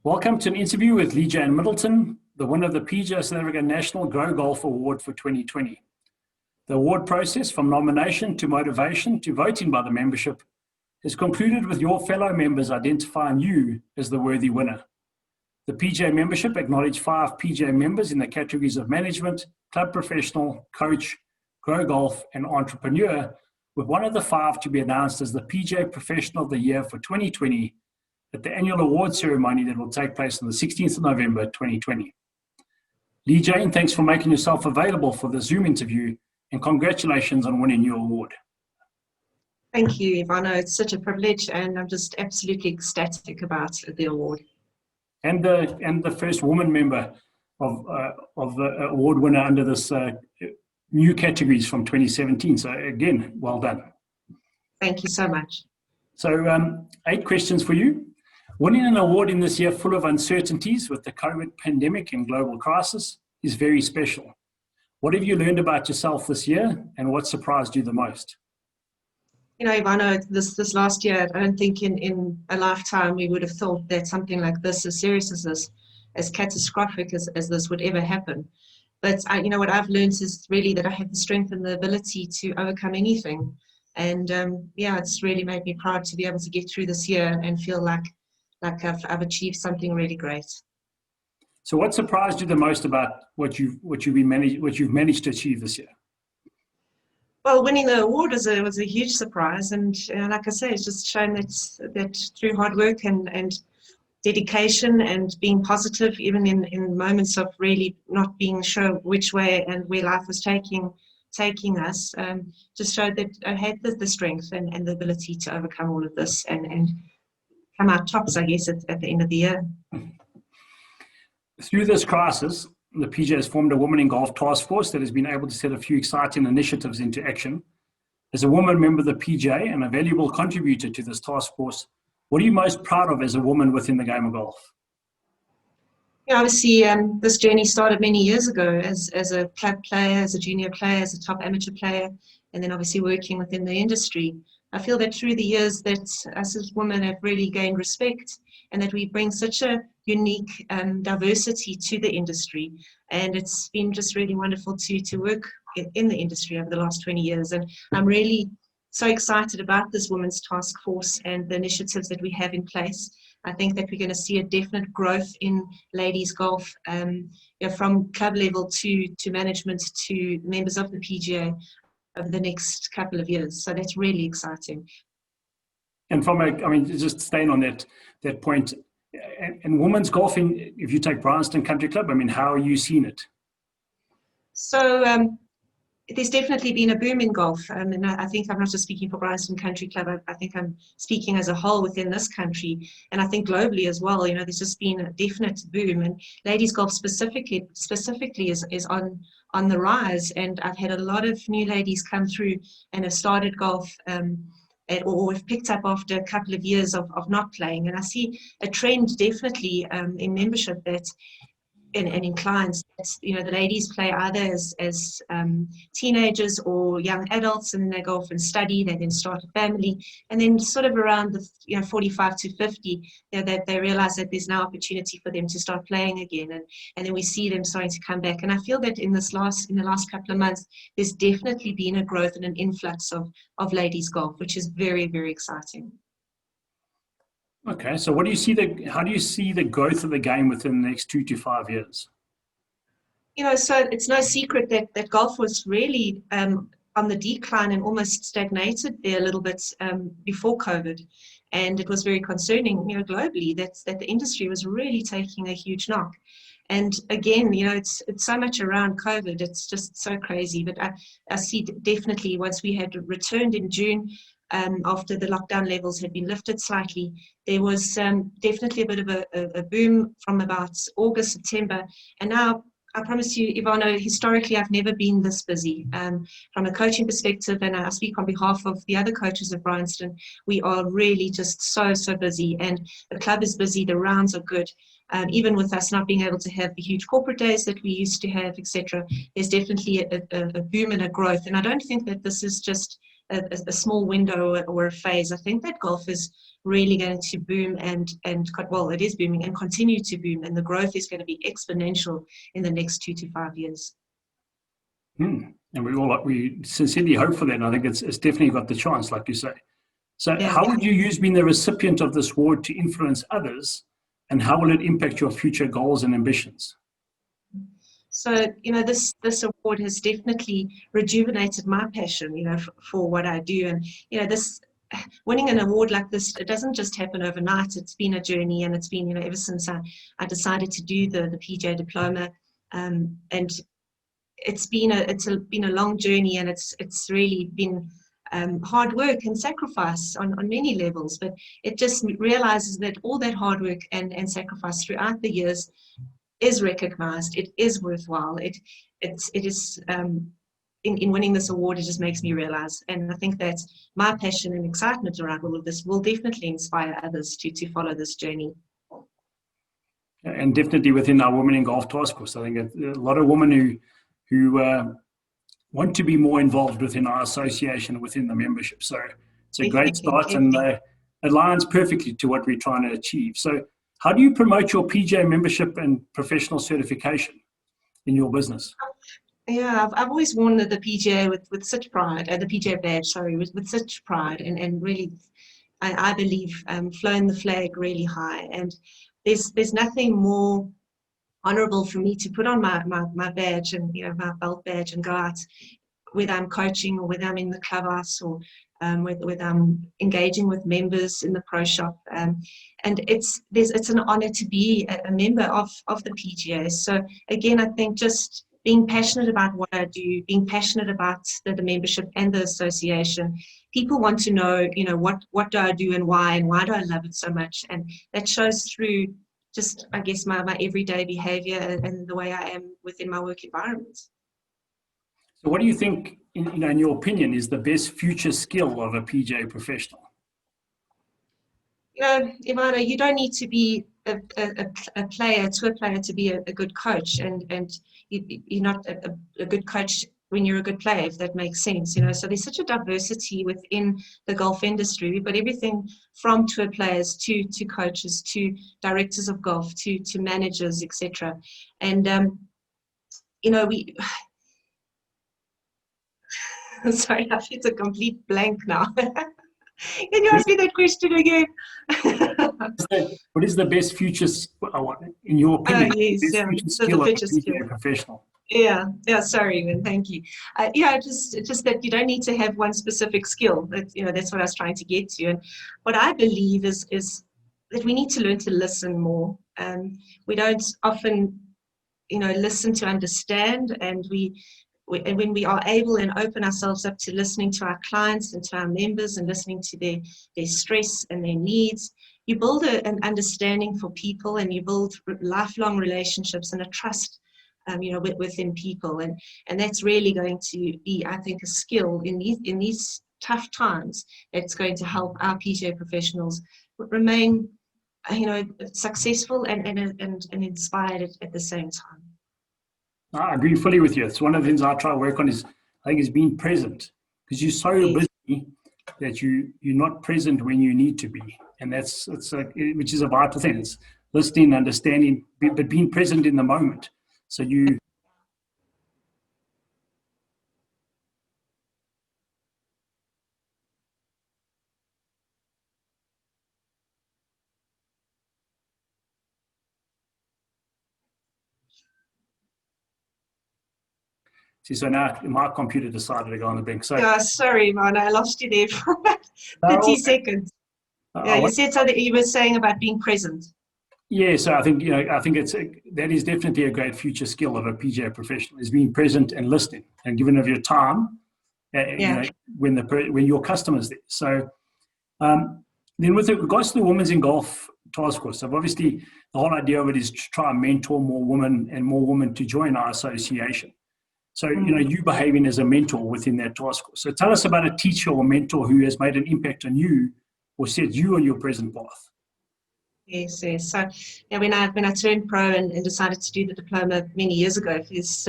Welcome to an interview with Leigh-Jane Middleton, the winner of the PGA South Africa National Grow Golf Award for 2020. The award process, from nomination to motivation to voting by the membership, is concluded with your fellow members identifying you as the worthy winner. The PGA membership acknowledged 5 PGA members in the categories of management, club professional, coach, grow golf, and entrepreneur, with one of the 5 to be announced as the PGA Professional of the Year for 2020 at the annual award ceremony that will take place on the 16th of November 2020. Leigh-Jane, thanks for making yourself available for the Zoom interview, and congratulations on winning your award. Thank you, Ivano. It's such a privilege, and I'm just absolutely ecstatic about the award. And the first woman member of the award winner under this new categories from 2017. So again, well done. Thank you so much. So 8 questions for you. Winning an award in this year full of uncertainties with the COVID pandemic and global crisis is very special. What have you learned about yourself this year, and what surprised you the most? You know, Ivano, this last year, I don't think in a lifetime we would have thought that something like this, as serious as this, as catastrophic as this would ever happen. But you know, what I've learned is really that I have the strength and the ability to overcome anything. And yeah, it's really made me proud to be able to get through this year and feel like I've achieved something really great. So what surprised you the most about what you've managed to achieve this year? Well, winning the award was a huge surprise, and like I say, it's just shown that through hard work and dedication and being positive, even in moments of really not being sure which way and where life was taking us, just showed that I had the strength and the ability to overcome all of this and come out tops, I guess, at the end of the year. Through this crisis, the PGA has formed a Women in Golf task force that has been able to set a few exciting initiatives into action. As a woman member of the PGA and a valuable contributor to this task force, what are you most proud of as a woman within the game of golf? Yeah, obviously, this journey started many years ago as a club player, as a junior player, as a top amateur player, and then obviously working within the industry. I feel that through the years that us as women have really gained respect, and that we bring such a unique diversity to the industry. And it's been just really wonderful to work in the industry over the last 20 years. And I'm really so excited about this Women's Task Force and the initiatives that we have in place. I think that we're going to see a definite growth in ladies golf, from club level to management to members of the PGA over the next couple of years. So that's really exciting. And just staying on that point, and women's golfing, if you take Bryanston Country Club, how are you seeing it? So there's definitely been a boom in golf. And I think I'm not just speaking for Bryanston Country Club, I think I'm speaking as a whole within this country. And I think globally as well, there's just been a definite boom. And ladies golf specifically is on the rise. And I've had a lot of new ladies come through and have started golf or have picked up after a couple of years of not playing. And I see a trend definitely in membership that and in clients that the ladies play either as teenagers or young adults, and they go off and study, they then start a family, and then sort of around the 45 to 50 they realize that there's now opportunity for them to start playing again, and then we see them starting to come back. And I feel that in the last couple of months there's definitely been a growth and an influx of ladies golf, which is very, very exciting. Okay, so how do you see the growth of the game within the next 2 to 5 years? So it's no secret that golf was really on the decline and almost stagnated there a little bit before COVID. And it was very concerning, globally, that the industry was really taking a huge knock. And again, it's so much around COVID, it's just so crazy. But I see definitely once we had returned in June, after the lockdown levels had been lifted slightly, there was definitely a bit of a boom from about August, September. And now, I promise you, Ivano, historically, I've never been this busy. From a coaching perspective, and I speak on behalf of the other coaches of Bryanston, we are really just so busy. And the club is busy, the rounds are good. Even with us not being able to have the huge corporate days that we used to have, etc., there's definitely a boom and a growth. And I don't think that this is just a small window or a phase. I think that golf is really going to boom and well, it is booming and continue to boom, and the growth is going to be exponential in the next 2 to 5 years. And we sincerely hope for that. And I think it's definitely got the chance, like you say. So Yeah. how would you use being the recipient of this award to influence others, and how will it impact your future goals and ambitions? So, this award has definitely rejuvenated my passion, for what I do. And, this winning an award like this, it doesn't just happen overnight. It's been a journey, and it's been, ever since I decided to do the PGA diploma. And it's been a long journey, and it's really been hard work and sacrifice on many levels. But it just realizes that all that hard work and sacrifice throughout the years is recognized. It is worthwhile. It is in winning this award, it just makes me realize. And I think that my passion and excitement around all of this will definitely inspire others to follow this journey. And definitely within our Women in Golf Task Force, I think a lot of women who want to be more involved within our association, within the membership. So it's a great start, and aligns perfectly to what we're trying to achieve. So how do you promote your PGA membership and professional certification in your business? Yeah, I've always worn the PGA with such pride, the PGA badge, sorry, with such pride, and really, I believe, flown the flag really high. And there's nothing more honorable for me to put on my badge and my belt badge and go out, whether I'm coaching or whether I'm in the clubhouse or whether I'm engaging with members in the pro shop. And it's an honor to be a member of the PGA. So again, I think just being passionate about what I do, being passionate about the membership and the association. People want to know, what do I do and why do I love it so much? And that shows through just, I guess, my everyday behavior and the way I am within my work environment. So what do you think, in your opinion, is the best future skill of a PGA professional? Ivana, you don't need to be a tour player to be a good coach, and you're not a good coach when you're a good player, if that makes sense. So there's such a diversity within the golf industry. We've got everything from tour players to coaches to directors of golf to managers, etc. And we sorry, I've hit a complete blank now. Can you ask me that question again? What is the best future, in your opinion, future skill of a PGA professional? Yeah, sorry, man, thank you. Just that you don't need to have one specific skill. That's what I was trying to get to. And what I believe is that we need to learn to listen more. We don't often, listen to understand, and when we are able and open ourselves up to listening to our clients and to our members and listening to their stress and their needs, you build an understanding for people, and you build lifelong relationships and a trust, within people. And that's really going to be, I think, a skill in these tough times that's going to help our PGA professionals remain, successful and inspired at the same time. I agree fully with you. It's one of the things I try to work on is being present, because you're so busy that you're not present when you need to be, and which is a vital thing. It's listening, understanding, but being present in the moment. So you. See, so now my computer decided to go on the brink. So, sorry, man, I lost you there for about 30 seconds. You said something. You were saying about being present. Yeah, so I think that is definitely a great future skill of a PGA professional, is being present and listening and giving of your time. When your customer's there. So then, with regards to the Women's in Golf Task Force, so obviously the whole idea of it is to try and mentor more women and more women to join our association. So, you behaving as a mentor within that task force. So tell us about a teacher or mentor who has made an impact on you or set you on your present path. Yes. So when I turned pro and decided to do the diploma many years ago, there's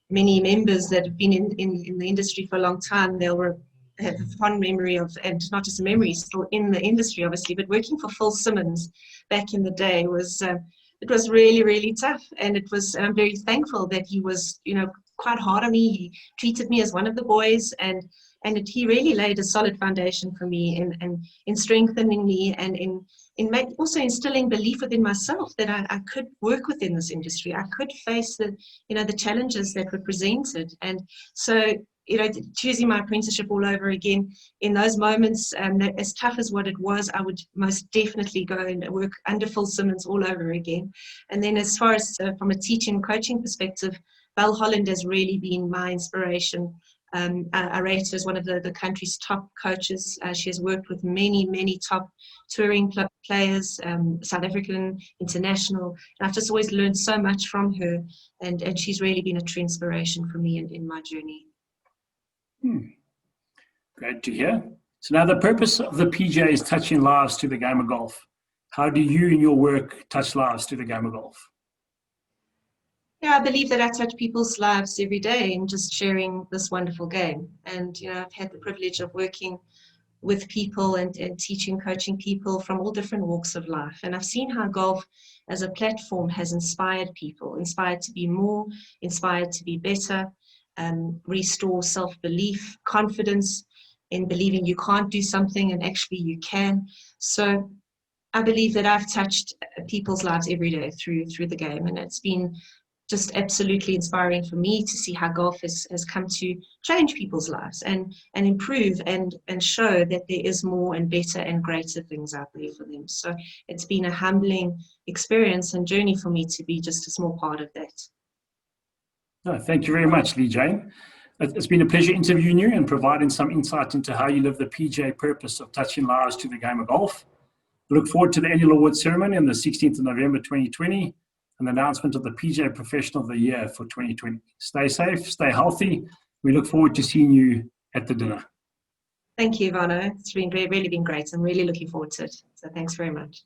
many members that have been in the industry for a long time. They were have a fond memory of, and not just a memory, still in the industry, obviously, but working for Phil Simmons back in the day was, it was really, really tough. And I'm very thankful that he was, quite hard on me. He treated me as one of the boys, and he really laid a solid foundation for me in strengthening me, and also instilling belief within myself that I could work within this industry. I could face the challenges that were presented. And so, choosing my apprenticeship all over again in those moments, as tough as what it was, I would most definitely go and work under Phil Simmons all over again. And then as far as from a teaching and coaching perspective, Val Holland has really been my inspiration. I rate her as one of the country's top coaches. She has worked with many, many top touring players, South African, international. And I've just always learned so much from her. And she's really been a true inspiration for me in my journey. Great to hear. So now the purpose of the PGA is touching lives to the game of golf. How do you in your work touch lives to the game of golf? Yeah, I believe that I touch people's lives every day in just sharing this wonderful game. And, I've had the privilege of working with people and teaching, coaching people from all different walks of life. And I've seen how golf as a platform has inspired people, inspired to be more, inspired to be better, restore self-belief, confidence in believing you can't do something and actually you can. So I believe that I've touched people's lives every day through the game. And it's been just absolutely inspiring for me to see how golf has come to change people's lives and improve and show that there is more and better and greater things out there for them. So it's been a humbling experience and journey for me to be just a small part of that. No, thank you very much, Leigh-Jane. It's been a pleasure interviewing you and providing some insight into how you live the PGA purpose of touching lives to the game of golf. We look forward to the annual award ceremony on the 16th of November 2020 and the announcement of the PGA Professional of the Year for 2020. Stay safe, stay healthy. We look forward to seeing you at the dinner. Thank you, Ivano. It's really been great. I'm really looking forward to it. So thanks very much.